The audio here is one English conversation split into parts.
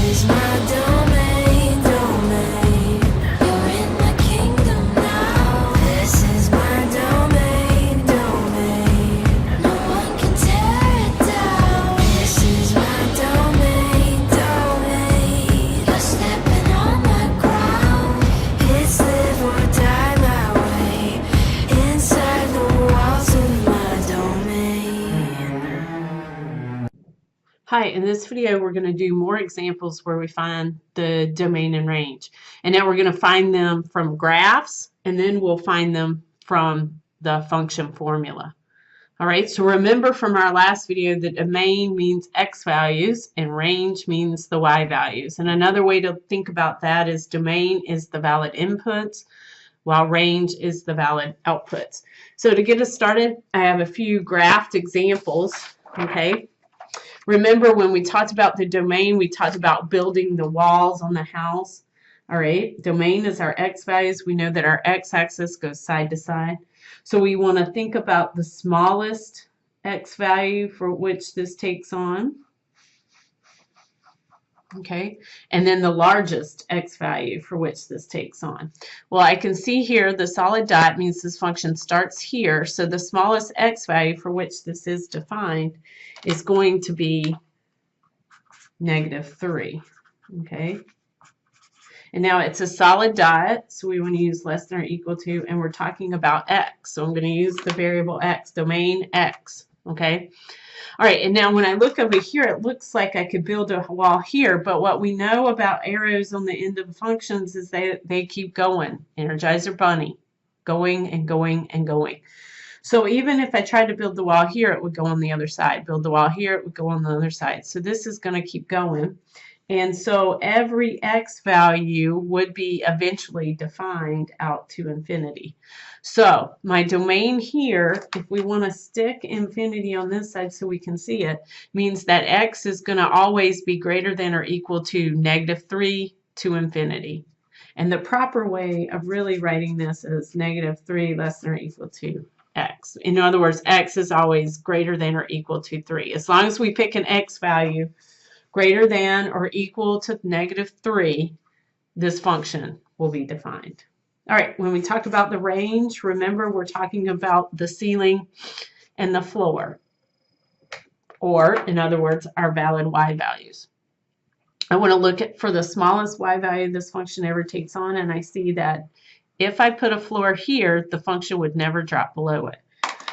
is my domain, domain. You're in my kingdom now. This is my domain, domain. No one can tear it down. This is my domain, domain. You're stepping on my ground. It's live or die my way. Inside the walls of my domain. Hi, in this video we're going to do more examples where we find the domain and range. And now we're going to find them from graphs, and then we'll find them from the function formula. All right, so remember from our last video that domain means x values and range means the y values. And another way to think about that is domain is the valid inputs, while range is the valid outputs. So to get us started, I have a few graphed examples, okay? Remember when we talked about the domain, we talked about building the walls on the house. All right, domain is our x values. We know that our x-axis goes side to side. So we want to think about the smallest x value for which this takes on. Okay, and then the largest x value for which this takes on. Well, I can see here the solid dot means this function starts here. So the smallest x value for which this is defined is going to be -3. Okay, and now it's a solid dot, so we want to use less than or equal to, and we're talking about x. So I'm going to use the variable x, domain x. Okay. All right, and now when I look over here, it looks like I could build a wall here, but what we know about arrows on the end of functions is they keep going. Energizer bunny, going and going and going. So even if I tried to build the wall here, it would go on the other side. Build the wall here, it would go on the other side. So this is going to keep going. And so every x value would be eventually defined out to infinity. So my domain here, if we want to stick infinity on this side so we can see it, means that x is going to always be greater than or equal to -3 to infinity. And the proper way of really writing this is -3 less than or equal to x. In other words, x is always greater than or equal to 3. As long as we pick an x value greater than or equal to -3, this function will be defined. All right, when we talk about the range, remember we're talking about the ceiling and the floor, or in other words, our valid y values. I want to look at for the smallest y value this function ever takes on, and I see that if I put a floor here, the function would never drop below it.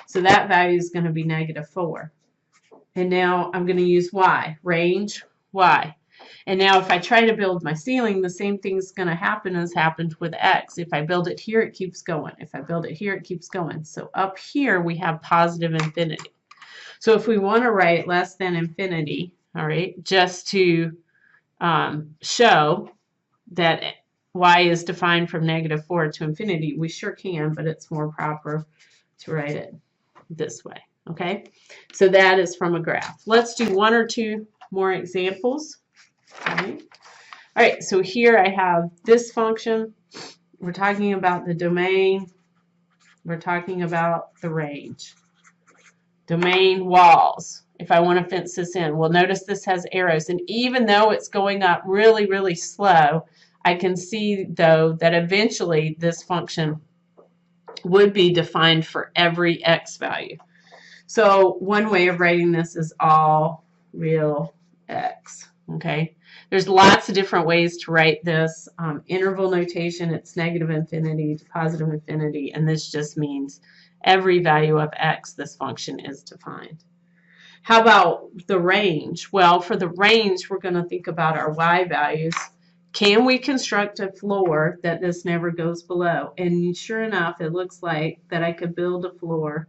So that value is going to be -4. And now I'm going to use y, range y. And now if I try to build my ceiling, the same thing's going to happen as happened with x. If I build it here, it keeps going. If I build it here, it keeps going. So up here, we have positive infinity. So if we want to write less than infinity, all right, just to show that y is defined from -4 to infinity, we sure can, but it's more proper to write it this way. Okay, so that is from a graph. Let's do one or two more examples. All right, so here I have this function. We're talking about the domain. We're talking about the range. Domain walls. If I want to fence this in, well, notice this has arrows, and even though it's going up really, really slow, I can see, though, that eventually this function would be defined for every x value. So one way of writing this is all real x, okay? There's lots of different ways to write this. Interval notation, it's -infinity to positive infinity, and this just means every value of x, this function is defined. How about the range? Well, for the range, we're going to think about our y values. Can we construct a floor that this never goes below? And sure enough, it looks like that I could build a floor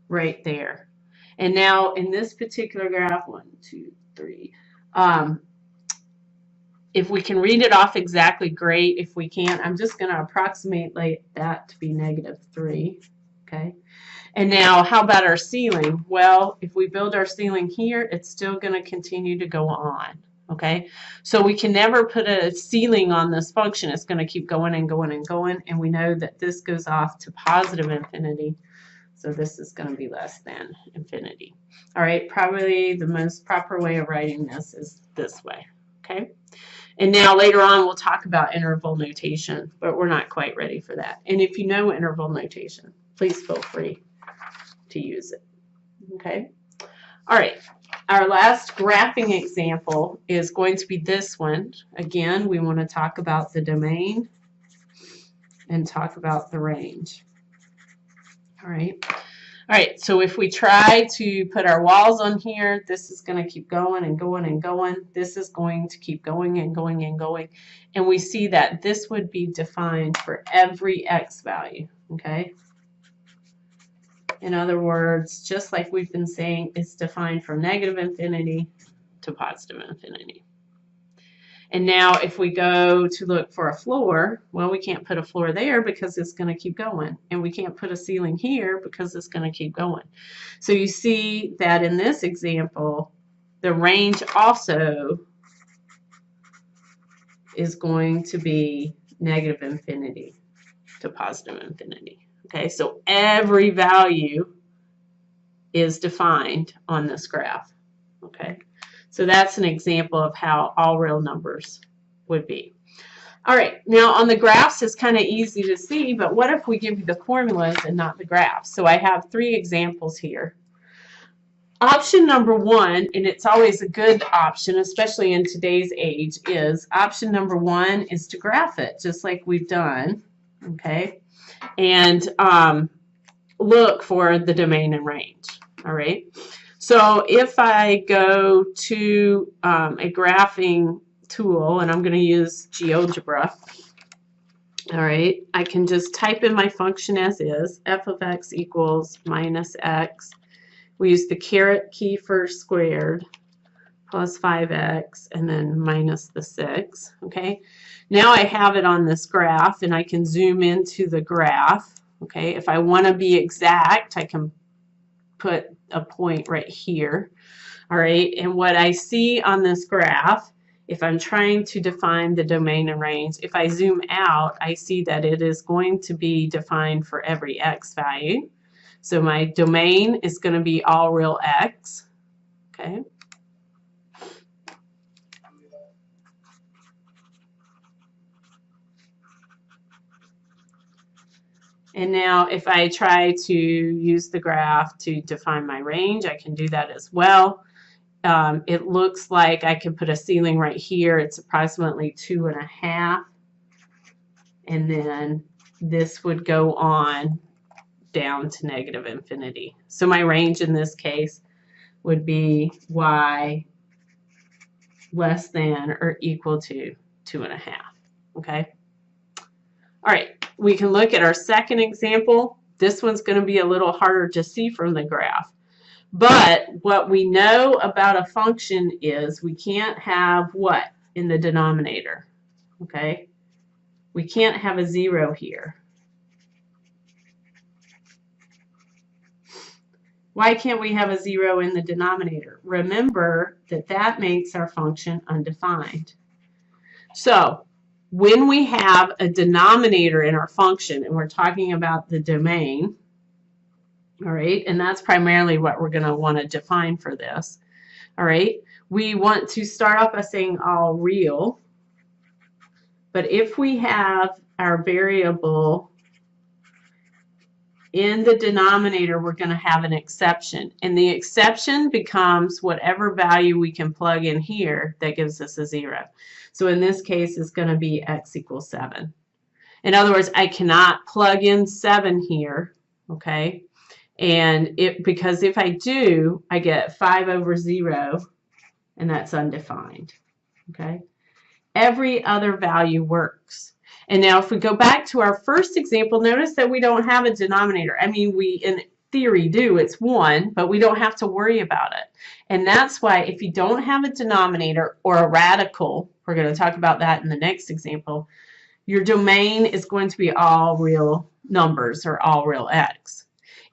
right there. And now in this particular graph, 1, 2, 3, if we can read it off exactly, great. If we can't, I'm just going to approximate that to be -3. Okay. And now how about our ceiling? Well, if we build our ceiling here, it's still going to continue to go on. Okay, so we can never put a ceiling on this function. It's going to keep going and going and going, and we know that this goes off to positive infinity, so this is going to be less than infinity. All right, probably the most proper way of writing this is this way. okay? And now later on we'll talk about interval notation, but we're not quite ready for that. And if you know interval notation, please feel free to use it, okay? All right, our last graphing example is going to be this one. Again, we want to talk about the domain and talk about the range. All right, so if we try to put our walls on here, this is going to keep going and going and going. This is going to keep going and going and going. And we see that this would be defined for every x value, okay? In other words, just like we've been saying, it's defined from negative infinity to positive infinity. And now if we go to look for a floor, well, we can't put a floor there because it's going to keep going. And we can't put a ceiling here because it's going to keep going. So you see that in this example, the range also is going to be negative infinity to positive infinity. Okay, so every value is defined on this graph. Okay, so that's an example of how all real numbers would be. All right, now on the graphs it's kind of easy to see, but what if we give you the formulas and not the graphs? So I have 3 examples here. Option number 1, and it's always a good option, especially in today's age, is option number 1 is to graph it, just like we've done, okay? And look for the domain and range, all right? So if I go to a graphing tool, and I'm going to use GeoGebra, all right, I can just type in my function as is, f of x equals minus x. We use the caret key for squared, plus 5x, and then minus the 6, okay? Now I have it on this graph, and I can zoom into the graph, okay? If I want to be exact, I can put a point right here, all right? And what I see on this graph, if I'm trying to define the domain and range, if I zoom out, I see that it is going to be defined for every x value. So my domain is going to be all real x, okay? And now if I try to use the graph to define my range, I can do that as well. It looks like I could put a ceiling right here. It's approximately 2.5. And then this would go on down to negative infinity. So my range in this case would be y less than or equal to 2.5. Okay? All right, we can look at our second example. This one's going to be a little harder to see from the graph. But what we know about a function is we can't have what in the denominator? Okay? We can't have a 0 here. Why can't we have a 0 in the denominator? Remember that that makes our function undefined. So when we have a denominator in our function, and we're talking about the domain, all right, and that's primarily what we're going to want to define for this, all right, we want to start off by saying all real, but if we have our variable in the denominator, we're going to have an exception, and the exception becomes whatever value we can plug in here that gives us a 0. So in this case, it's going to be x equals 7. In other words, I cannot plug in 7 here, okay? And because if I do, I get 5 over 0, and that's undefined, okay? Every other value works. And now if we go back to our first example, notice that we don't have a denominator. I mean, we in theory do, it's 1, but we don't have to worry about it. And that's why if you don't have a denominator or a radical, we're going to talk about that in the next example, your domain is going to be all real numbers or all real x.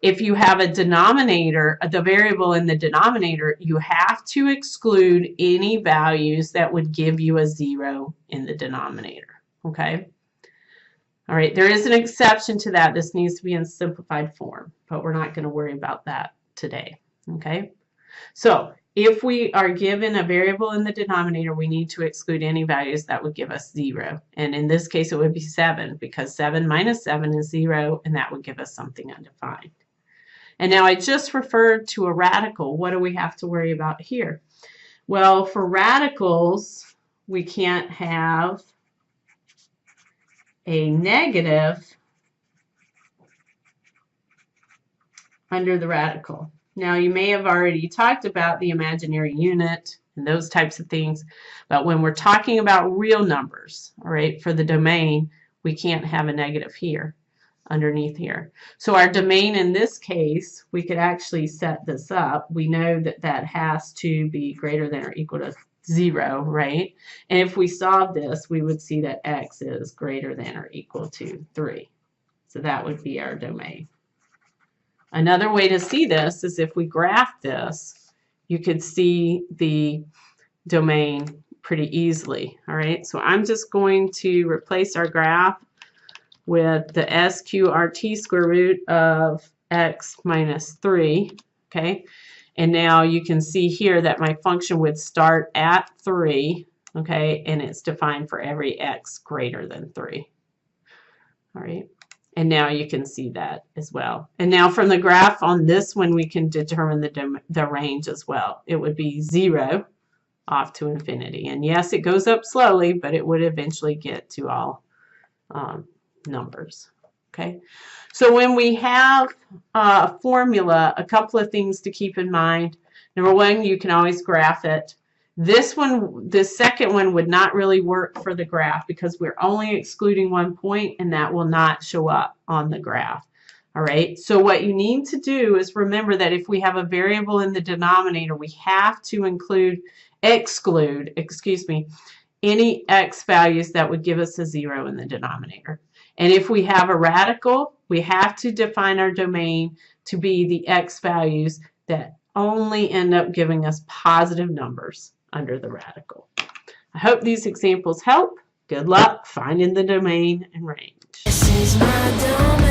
If you have a denominator, the variable in the denominator, you have to exclude any values that would give you a 0 in the denominator, okay? All right, there is an exception to that. This needs to be in simplified form, but we're not going to worry about that today, okay? So If we are given a variable in the denominator, we need to exclude any values that would give us 0. And in this case, it would be 7, because 7 minus 7 is 0, and that would give us something undefined. And now I just referred to a radical. What do we have to worry about here? Well, for radicals, we can't have a negative under the radical. Now, you may have already talked about the imaginary unit and those types of things, but when we're talking about real numbers, all right, for the domain, we can't have a negative here, underneath here. So our domain in this case, we could actually set this up. We know that that has to be greater than or equal to 0, right? And if we solve this, we would see that x is greater than or equal to 3. So that would be our domain. Another way to see this is if we graph this, you could see the domain pretty easily. All right, so I'm just going to replace our graph with the sqrt square root of x minus 3. Okay, and now you can see here that my function would start at 3. Okay, and it's defined for every x greater than 3. All right. And now you can see that as well. And now from the graph on this one, we can determine the range as well. It would be 0 off to infinity. And yes, it goes up slowly, but it would eventually get to all numbers. Okay. So when we have a formula, a couple of things to keep in mind. Number one, you can always graph it. This one, the second one would not really work for the graph because we're only excluding one point and that will not show up on the graph. All right, so what you need to do is remember that if we have a variable in the denominator, we have to exclude, any x values that would give us a 0 in the denominator. And if we have a radical, we have to define our domain to be the x values that only end up giving us positive numbers under the radical. I hope these examples help. Good luck finding the domain and range. This is my domain.